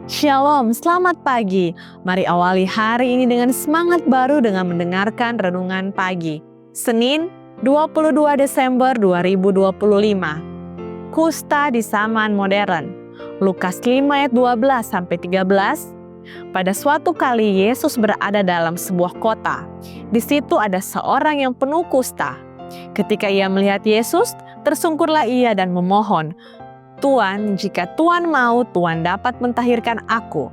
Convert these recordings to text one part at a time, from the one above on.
Shalom, selamat pagi. Mari awali hari ini dengan semangat baru dengan mendengarkan renungan pagi. Senin, 22 Desember 2025. Kusta di zaman modern. Lukas 5 ayat 12-13. Pada suatu kali Yesus berada dalam sebuah kota. Di situ ada seorang yang penuh kusta. Ketika ia melihat Yesus, tersungkurlah ia dan memohon, "Tuan, jika Tuan mau, Tuan dapat mentahirkan aku."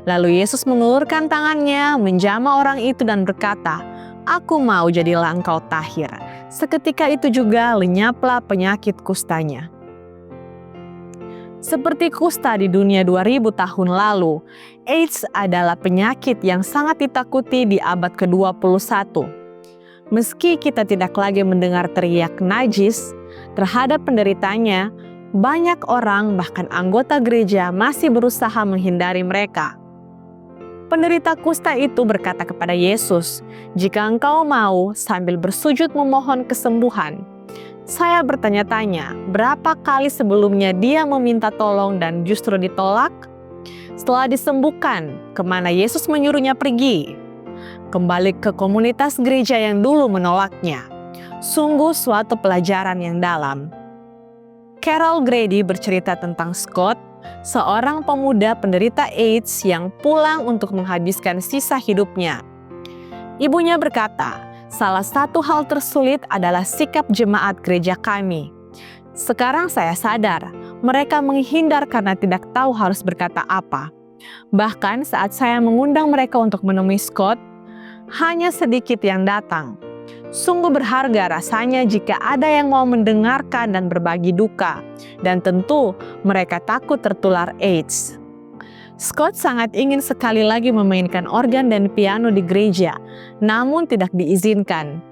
Lalu Yesus mengulurkan tangannya, menjamah orang itu dan berkata, "Aku mau, jadilah engkau tahir." Seketika itu juga lenyaplah penyakit kustanya. Seperti kusta di dunia 2000 tahun lalu, AIDS adalah penyakit yang sangat ditakuti di abad ke-21. Meski kita tidak lagi mendengar teriak najis terhadap penderitanya, banyak orang, bahkan anggota gereja, masih berusaha menghindari mereka. Penderita kusta itu berkata kepada Yesus, "Jika engkau mau," sambil bersujud memohon kesembuhan. Saya bertanya-tanya, berapa kali sebelumnya dia meminta tolong dan justru ditolak? Setelah disembuhkan, kemana Yesus menyuruhnya pergi? Kembali ke komunitas gereja yang dulu menolaknya. Sungguh suatu pelajaran yang dalam. Carol Grady bercerita tentang Scott, seorang pemuda penderita AIDS yang pulang untuk menghabiskan sisa hidupnya. Ibunya berkata, "Salah satu hal tersulit adalah sikap jemaat gereja kami. Sekarang saya sadar, mereka menghindar karena tidak tahu harus berkata apa. Bahkan saat saya mengundang mereka untuk menemui Scott, hanya sedikit yang datang. Sungguh berharga rasanya jika ada yang mau mendengarkan dan berbagi duka, dan tentu mereka takut tertular AIDS." Scott sangat ingin sekali lagi memainkan organ dan piano di gereja, namun tidak diizinkan.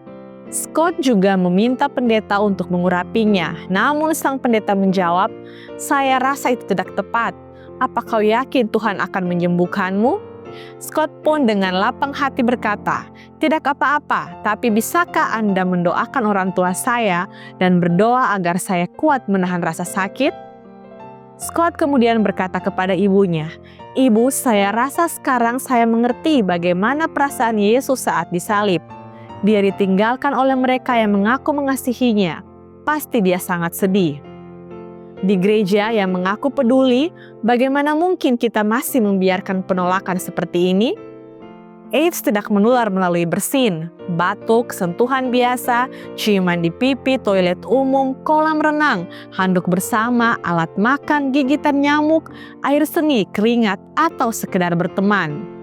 Scott juga meminta pendeta untuk mengurapinya, namun sang pendeta menjawab, "Saya rasa itu tidak tepat. Apa kau yakin Tuhan akan menyembuhkanmu?" Scott pun dengan lapang hati berkata, "Tidak apa-apa, tapi bisakah Anda mendoakan orang tua saya dan berdoa agar saya kuat menahan rasa sakit?" Scott kemudian berkata kepada ibunya, "Ibu, saya rasa sekarang saya mengerti bagaimana perasaan Yesus saat disalib. Dia ditinggalkan oleh mereka yang mengaku mengasihinya. Pasti dia sangat sedih." Di gereja yang mengaku peduli, bagaimana mungkin kita masih membiarkan penolakan seperti ini? AIDS tidak menular melalui bersin, batuk, sentuhan biasa, ciuman di pipi, toilet umum, kolam renang, handuk bersama, alat makan, gigitan nyamuk, air seni, keringat, atau sekedar berteman.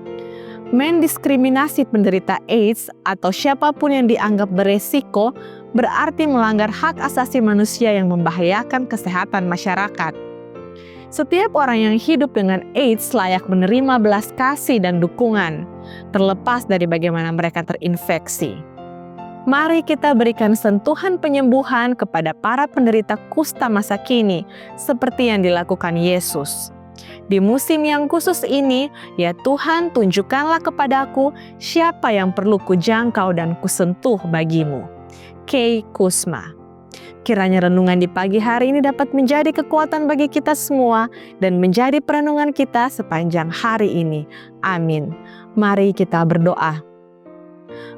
Mendiskriminasi penderita AIDS atau siapapun yang dianggap beresiko berarti melanggar hak asasi manusia yang membahayakan kesehatan masyarakat. Setiap orang yang hidup dengan AIDS layak menerima belas kasih dan dukungan, terlepas dari bagaimana mereka terinfeksi. Mari kita berikan sentuhan penyembuhan kepada para penderita kusta masa kini, seperti yang dilakukan Yesus. Di musim yang khusus ini, ya Tuhan, tunjukkanlah kepadaku siapa yang perlu kujangkau dan kusentuh bagimu. Kay Kusma. Kiranya renungan di pagi hari ini dapat menjadi kekuatan bagi kita semua dan menjadi perenungan kita sepanjang hari ini. Amin. Mari kita berdoa.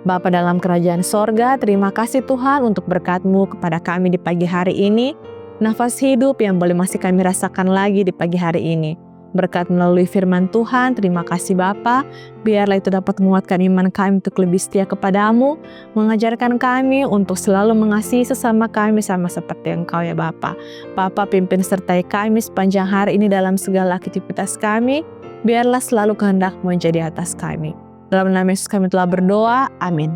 Bapa dalam kerajaan sorga, terima kasih Tuhan untuk berkat-Mu kepada kami di pagi hari ini. Nafas hidup yang boleh masih kami rasakan lagi di pagi hari ini. Berkat melalui firman Tuhan, terima kasih Bapa. Biarlah itu dapat menguatkan iman kami untuk lebih setia kepadamu, mengajarkan kami untuk selalu mengasihi sesama kami sama seperti Engkau ya Bapa. Bapa, pimpin sertai kami sepanjang hari ini dalam segala aktivitas kami. Biarlah selalu kehendak-Mu menjadi atas kami. Dalam nama Yesus kami telah berdoa. Amin.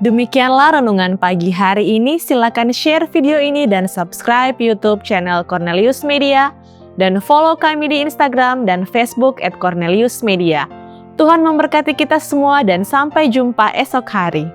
Demikianlah renungan pagi hari ini. Silakan share video ini dan subscribe YouTube channel Cornelius Media. Dan follow kami di Instagram dan Facebook @Cornelius Media. Tuhan memberkati kita semua dan sampai jumpa esok hari.